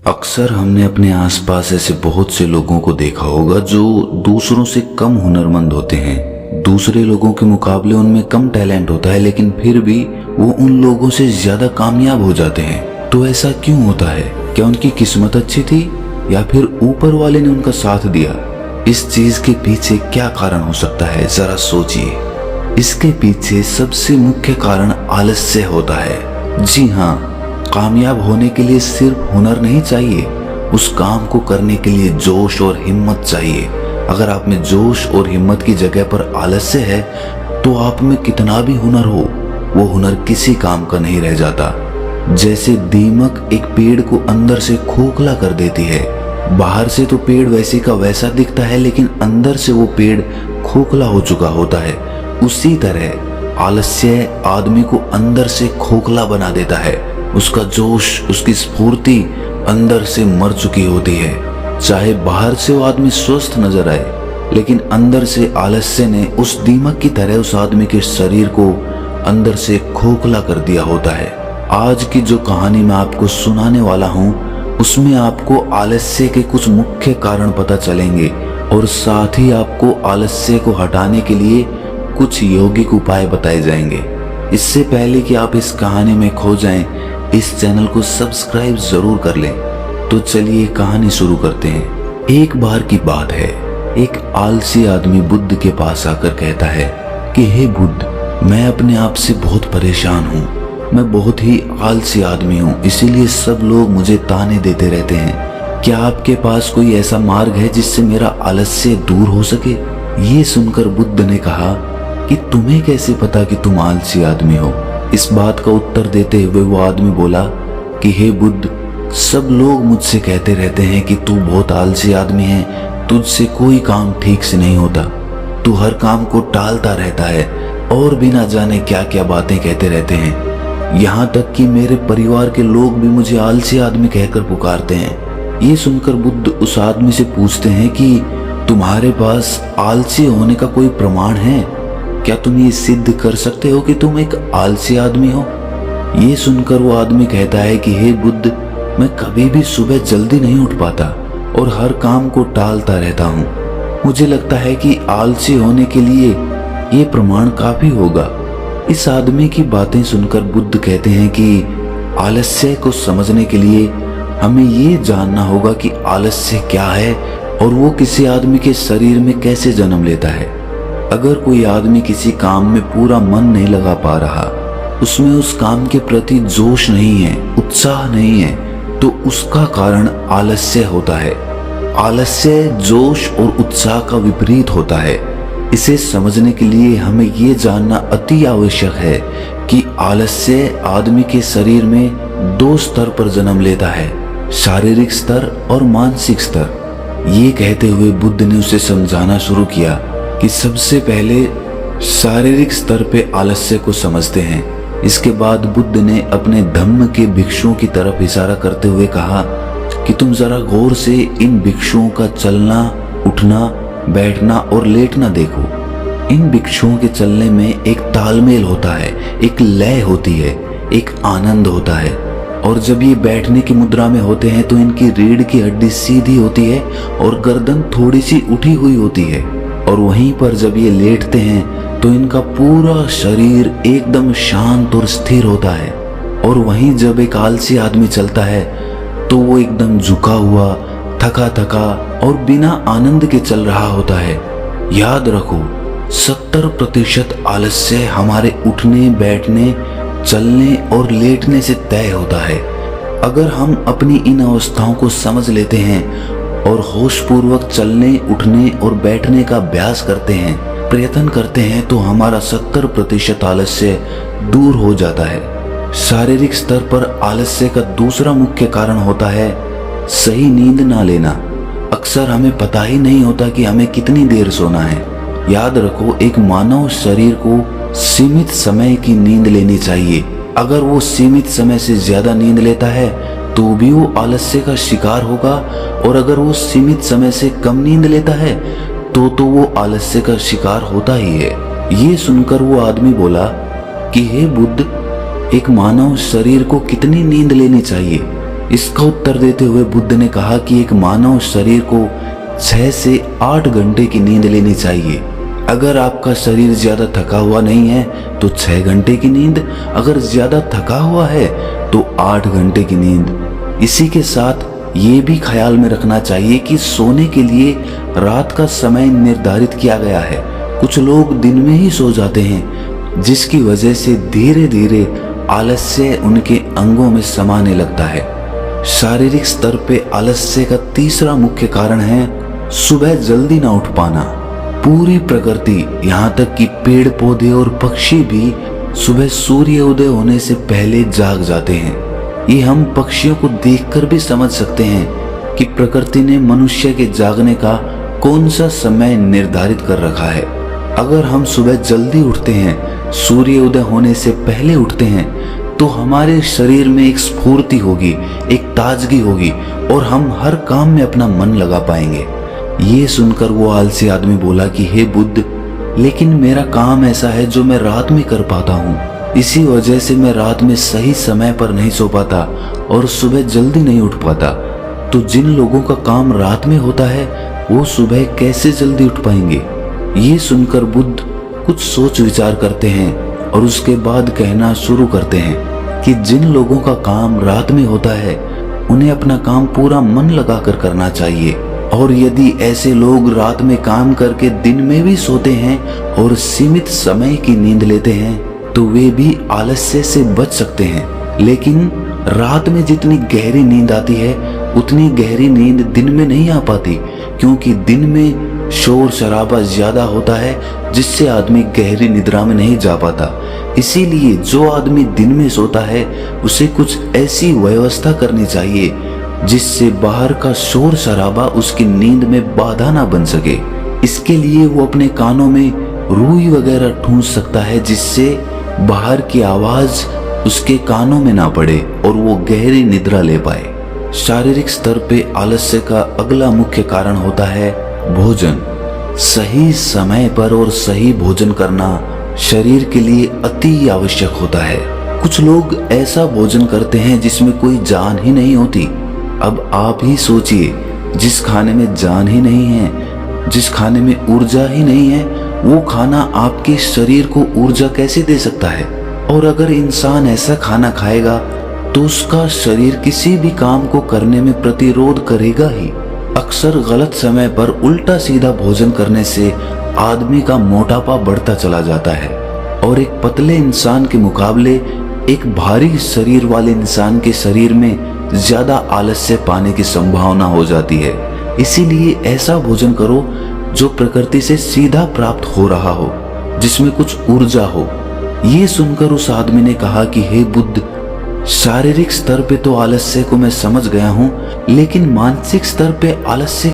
अक्सर हमने अपने आसपास ऐसे बहुत से लोगों को देखा होगा जो दूसरों से कम हुनरमंद होते हैं। दूसरे लोगों के मुकाबले उनमें कम टैलेंट होता है, लेकिन फिर भी वो उन लोगों से ज्यादा कामयाब हो जाते हैं। तो ऐसा क्यों होता है? क्या उनकी किस्मत अच्छी थी या फिर ऊपर वाले ने उनका साथ दिया? इस चीज के पीछे क्या कारण हो सकता है, जरा सोचिए। इसके पीछे सबसे मुख्य कारण आलस्य होता है। जी हाँ, कामयाब होने के लिए सिर्फ हुनर नहीं चाहिए, उस काम को करने के लिए जोश और हिम्मत चाहिए। अगर आप में जोश और हिम्मत की जगह पर आलस्य है तो आप में कितना भी हुनर हो, वो हुनर किसी काम का नहीं रह जाता। जैसे दीमक एक पेड़ को अंदर से खोखला कर देती है। बाहर से तो पेड़ वैसे का वैसा दिखता है, लेकिन अंदर से वो पेड़ खोखला हो चुका होता है। उसी तरह आलस्य आदमी को अंदर से खोखला बना देता है। उसका जोश, उसकी स्फूर्ति अंदर से मर चुकी होती है। चाहे बाहर से वो आदमी स्वस्थ नजर आए, लेकिन अंदर से आलस्य ने उस दीमक की तरह उस आदमी के शरीर को अंदर से खोखला कर दिया होता है। आज की जो कहानी मैं आपको सुनाने वाला हूँ, उसमें आपको आलस्य के कुछ मुख्य कारण पता चलेंगे और साथ ही आपको आलस्य को हटाने के लिए कुछ यौगिक उपाय बताए जाएंगे। इससे पहले कि आप इस कहानी में खो जाएं, इस चैनल को सब्सक्राइब जरूर कर लें। तो चलिए कहानी शुरू करते हैं। एक बार की बात है, एक आलसी आदमी बुद्ध के पास आकर कहता है कि हे बुद्ध, मैं अपने आप से बहुत परेशान हूँ। मैं बहुत ही आलसी आदमी हूँ, इसीलिए सब लोग मुझे ताने देते रहते हैं। क्या आपके पास कोई ऐसा मार्ग है जिससे मेरा आलस्य दूर हो सके? ये सुनकर बुद्ध ने कहा कि तुम्हें कैसे पता कि तुम आलसी आदमी हो? इस बात का उत्तर देते हुए वो आदमी बोला कि हे बुद्ध, सब लोग मुझसे कहते रहते हैं कि तू बहुत आलसी आदमी है, तुझसे कोई काम ठीक से नहीं होता, तू हर काम को टालता रहता है और बिना जाने क्या क्या बातें कहते रहते हैं। यहाँ तक कि मेरे परिवार के लोग भी मुझे आलसी आदमी कहकर पुकारते हैं। ये सुनकर बुद्ध उस आदमी से पूछते हैं कि तुम्हारे पास आलसी होने का कोई प्रमाण है? क्या तुम ये सिद्ध कर सकते हो कि तुम एक आलसी आदमी हो? ये सुनकर वो आदमी कहता है कि हे बुद्ध, मैं कभी भी सुबह जल्दी नहीं उठ पाता और हर काम को टालता रहता हूँ। मुझे लगता है कि आलसी होने के लिए ये प्रमाण काफी होगा। इस आदमी की बातें सुनकर बुद्ध कहते हैं कि आलस्य को समझने के लिए हमें ये जानना होगा कि आलस्य क्या है और वो किसी आदमी के शरीर में कैसे जन्म लेता है। अगर कोई आदमी किसी काम में पूरा मन नहीं लगा पा रहा, उसमें उस काम के प्रति जोश नहीं है, उत्साह नहीं है, तो उसका कारण आलस्य होता है। आलस्य जोश और उत्साह का विपरीत होता है। इसे समझने के लिए हमें ये जानना अति आवश्यक है कि आलस्य आदमी के शरीर में दो स्तर पर जन्म लेता है, शारीरिक स्तर और मानसिक स्तर। ये कहते हुए बुद्ध ने उसे समझाना शुरू किया कि सबसे पहले शारीरिक स्तर पे आलस्य को समझते हैं। इसके बाद बुद्ध ने अपने धम्म के भिक्षुओं की तरफ इशारा करते हुए कहा कि तुम जरा गौर से इन भिक्षुओं का चलना, उठना, बैठना और लेटना देखो। इन भिक्षुओं के चलने में एक तालमेल होता है, एक लय होती है, एक आनंद होता है। और जब ये बैठने की मुद्रा में होते हैं तो इनकी रीढ़ की हड्डी सीधी होती है और गर्दन थोड़ी सी उठी हुई होती है। और वहीं पर जब ये लेटते हैं तो इनका पूरा शरीर एकदम शांत और स्थिर होता है। और वहीं जब एक आलसी आदमी चलता है तो वो एकदम झुका हुआ, थका थका और बिना आनंद के चल रहा होता है। याद रखो, 70% आलस्य हमारे उठने, बैठने, चलने और लेटने से तय होता है। अगर हम अपनी इन अवस्थाओं को समझ लेते हैं और होशपूर्वक चलने, उठने और बैठने का अभ्यास करते हैं, प्रयत्न करते हैं, तो हमारा 70% आलस्य दूर हो जाता है। शारीरिक स्तर पर आलस्य का दूसरा मुख्य कारण होता है सही नींद ना लेना। अक्सर हमें पता ही नहीं होता कि हमें कितनी देर सोना है। याद रखो, एक मानव शरीर को सीमित समय की नींद लेनी चाहिए। अगर वो सीमित समय से ज्यादा नींद लेता है तो भी वो आलस्य का शिकार होगा, और अगर वो सीमित समय से कम नींद लेता है तो वो आलस्य का शिकार होता ही है। ये सुनकर वो आदमी बोला कि हे बुद्ध, एक मानव शरीर को कितनी नींद लेनी चाहिए? इसका उत्तर देते हुए बुद्ध ने कहा कि एक मानव शरीर को 6 से 8 घंटे की नींद लेनी चाहिए। अगर आपका शरीर ज्यादा थका हुआ नहीं है तो 6 घंटे की नींद, अगर ज्यादा थका हुआ है तो 8 घंटे की नींद। इसी के साथ ये भी ख्याल में रखना चाहिए कि सोने के लिए रात का समय निर्धारित किया गया है। कुछ लोग दिन में ही सो जाते हैं, जिसकी वजह से धीरे धीरे आलस्य उनके अंगों में समाने लगता है। शारीरिक स्तर पे आलस्य का तीसरा मुख्य कारण है सुबह जल्दी ना उठ पाना। पूरी प्रकृति, यहाँ तक कि पेड़ पौधे और पक्षी भी सुबह सूर्य उदय होने से पहले जाग जाते हैं। ये हम पक्षियों को देखकर भी समझ सकते हैं कि प्रकृति ने मनुष्य के जागने का कौन सा समय निर्धारित कर रखा है। अगर हम सुबह जल्दी उठते हैं, सूर्य उदय होने से पहले उठते हैं, तो हमारे शरीर में एक स्फूर्ति होगी, एक ताजगी होगी और हम हर काम में अपना मन लगा पाएंगे। ये सुनकर वो आलसी आदमी बोला कि हे बुद्ध, लेकिन मेरा काम ऐसा है जो मैं रात में कर पाता हूँ। इसी वजह से मैं रात में सही समय पर नहीं सो पाता और सुबह जल्दी नहीं उठ पाता। तो जिन लोगों का काम रात में होता है वो सुबह कैसे जल्दी उठ पाएंगे? ये सुनकर बुद्ध कुछ सोच विचार करते हैं और उसके बाद कहना शुरू करते हैं कि जिन लोगों का काम रात में होता है उन्हें अपना काम पूरा मन लगाकर करना चाहिए, और यदि ऐसे लोग रात में काम करके दिन में भी सोते हैं और सीमित समय की नींद लेते हैं तो वे भी आलस्य से बच सकते हैं। लेकिन रात में जितनी गहरी नींद आती है उतनी गहरी नींद दिन में नहीं आ पाती, क्योंकि दिन में शोर शराबा ज्यादा होता है जिससे आदमी गहरी निद्रा में नहीं जा पाता। इसीलिए जो आदमी दिन में सोता है उसे कुछ ऐसी व्यवस्था करनी चाहिए जिससे बाहर का शोर शराबा उसकी नींद में बाधा ना बन सके। इसके लिए वो अपने कानों में रुई वगैरह ठूंस सकता है जिससे बाहर की आवाज उसके कानों में ना पड़े और वो गहरी निद्रा ले पाए। शारीरिक स्तर पे आलस्य का अगला मुख्य कारण होता है भोजन। सही समय पर और सही भोजन करना शरीर के लिए अति आवश्यक होता है। कुछ लोग ऐसा भोजन करते हैं जिसमें कोई जान ही नहीं होती। अब आप ही सोचिए, जिस खाने में जान ही नहीं है, जिस खाने में ऊर्जा ही नहीं है, वो खाना आपके शरीर को ऊर्जा कैसे दे सकता है? और अगर इंसान ऐसा खाना खाएगा तो उसका शरीर किसी भी काम को करने में प्रतिरोध करेगा ही। अक्सर गलत समय पर उल्टा सीधा भोजन करने से आदमी का मोटापा बढ़ता चला जाता है और एक पतले इंसान के मुकाबले एक भारी शरीर वाले इंसान के शरीर में ज्यादा आलस्य पाने की संभावना हो जाती है। इसीलिए ऐसा भोजन करो जो प्रकृति से सीधा प्राप्त हो रहा हो, जिसमें कुछ ऊर्जा हो। ये सुनकर उस आदमी ने कहा कि हे बुद्ध, शारीरिक स्तर पे तो आलस्य को मैं समझ गया हूँ, लेकिन मानसिक स्तर पे आलस्य